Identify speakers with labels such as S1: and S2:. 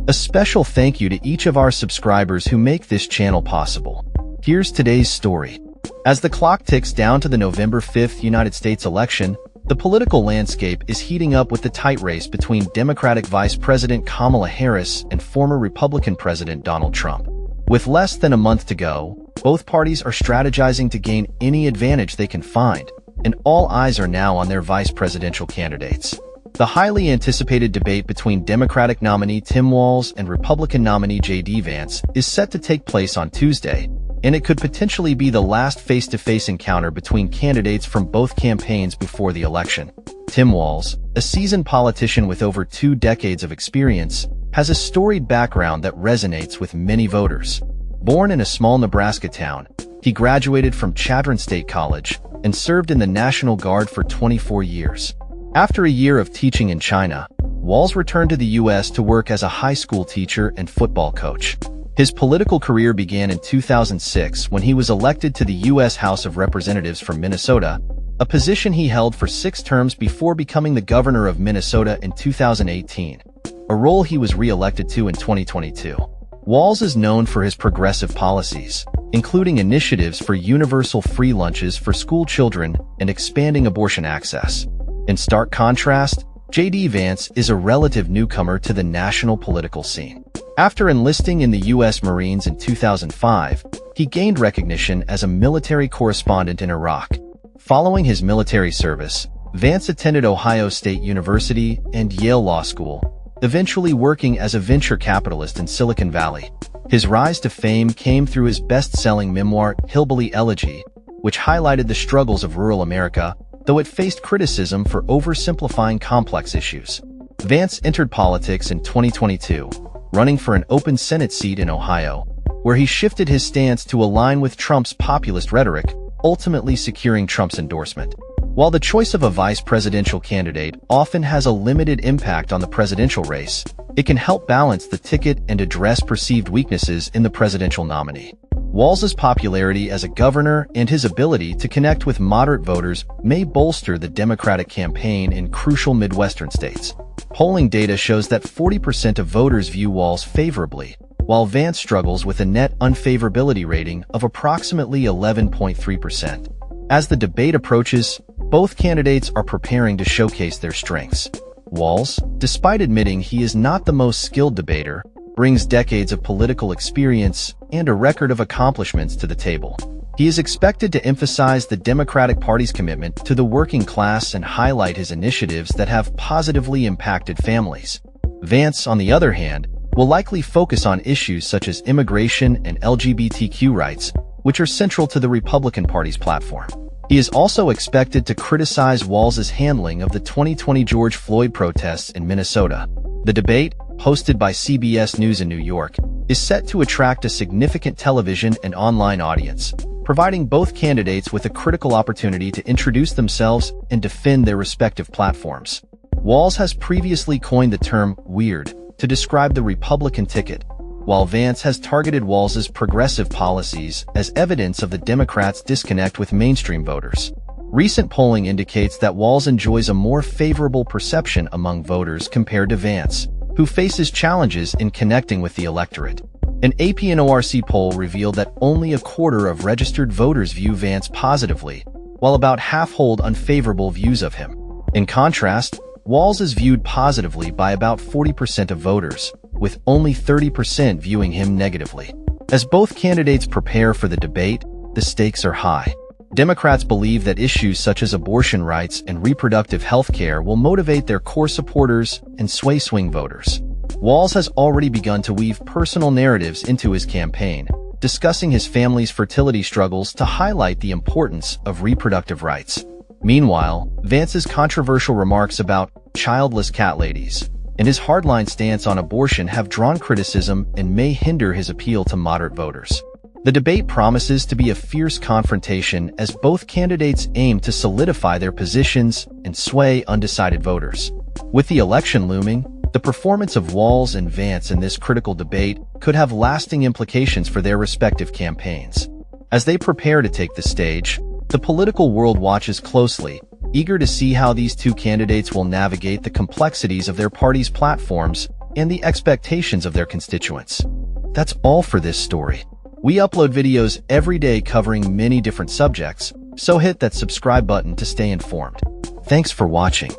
S1: A special thank you to each of our subscribers who make this channel possible. Here's today's story. As the clock ticks down to the November 5th United States election, the political landscape is heating up with the tight race between Democratic Vice President Kamala Harris and former Republican President Donald Trump. With less than a month to go, both parties are strategizing to gain any advantage they can find, and all eyes are now on their vice presidential candidates. The highly anticipated debate between Democratic nominee Tim Walz and Republican nominee Vance is set to take place on Tuesday, and it could potentially be the last face-to-face encounter between candidates from both campaigns before the election. Tim Walz, a seasoned politician with over 2 decades of experience, has a storied background that resonates with many voters. Born in a small Nebraska town, he graduated from Chadron State College and served in the National Guard for 24 years. After a year of teaching in China, Walz returned to the U.S. to work as a high school teacher and football coach. His political career began in 2006 when he was elected to the U.S. House of Representatives from Minnesota, a position he held for 6 terms before becoming the governor of Minnesota in 2018, a role he was re-elected to in 2022. Walz is known for his progressive policies, including initiatives for universal free lunches for school children and expanding abortion access. In stark contrast, Vance is a relative newcomer to the national political scene. After enlisting in the U.S. Marines in 2005, he gained recognition as a military correspondent in Iraq. Following his military service, Vance attended Ohio State University and Yale Law School, eventually working as a venture capitalist in Silicon Valley. His rise to fame came through his best-selling memoir, Hillbilly Elegy, which highlighted the struggles of rural America, though it faced criticism for oversimplifying complex issues. Vance entered politics in 2022, running for an open Senate seat in Ohio, where he shifted his stance to align with Trump's populist rhetoric, ultimately securing Trump's endorsement. While the choice of a vice presidential candidate often has a limited impact on the presidential race, it can help balance the ticket and address perceived weaknesses in the presidential nominee. Walz's popularity as a governor and his ability to connect with moderate voters may bolster the Democratic campaign in crucial Midwestern states. Polling data shows that 40% of voters view Walz favorably, while Vance struggles with a net unfavorability rating of approximately 11.3%. As the debate approaches, both candidates are preparing to showcase their strengths. Walz, despite admitting he is not the most skilled debater, brings decades of political experience and a record of accomplishments to the table. He is expected to emphasize the Democratic Party's commitment to the working class and highlight his initiatives that have positively impacted families. Vance, on the other hand, will likely focus on issues such as immigration and LGBTQ rights, which are central to the Republican Party's platform. He is also expected to criticize Walz's handling of the 2020 George Floyd protests in Minnesota. The debate, hosted by CBS News in New York, is set to attract a significant television and online audience, providing both candidates with a critical opportunity to introduce themselves and defend their respective platforms. Walz has previously coined the term "weird" to describe the Republican ticket, while Vance has targeted Walz's progressive policies as evidence of the Democrats' disconnect with mainstream voters. Recent polling indicates that Walz enjoys a more favorable perception among voters compared to Vance, who faces challenges in connecting with the electorate. An AP&ORC poll revealed that only a quarter of registered voters view Vance positively, while about half hold unfavorable views of him. In contrast, Walz is viewed positively by about 40% of voters, with only 30% viewing him negatively. As both candidates prepare for the debate, the stakes are high. Democrats believe that issues such as abortion rights and reproductive health care will motivate their core supporters and sway swing voters. Walz has already begun to weave personal narratives into his campaign, discussing his family's fertility struggles to highlight the importance of reproductive rights. Meanwhile, Vance's controversial remarks about childless cat ladies and his hardline stance on abortion have drawn criticism and may hinder his appeal to moderate voters. The debate promises to be a fierce confrontation as both candidates aim to solidify their positions and sway undecided voters. With the election looming, the performance of Walz and Vance in this critical debate could have lasting implications for their respective campaigns. As they prepare to take the stage, the political world watches closely, eager to see how these two candidates will navigate the complexities of their parties' platforms and the expectations of their constituents. That's all for this story. We upload videos every day covering many different subjects, so hit that subscribe button to stay informed. Thanks for watching.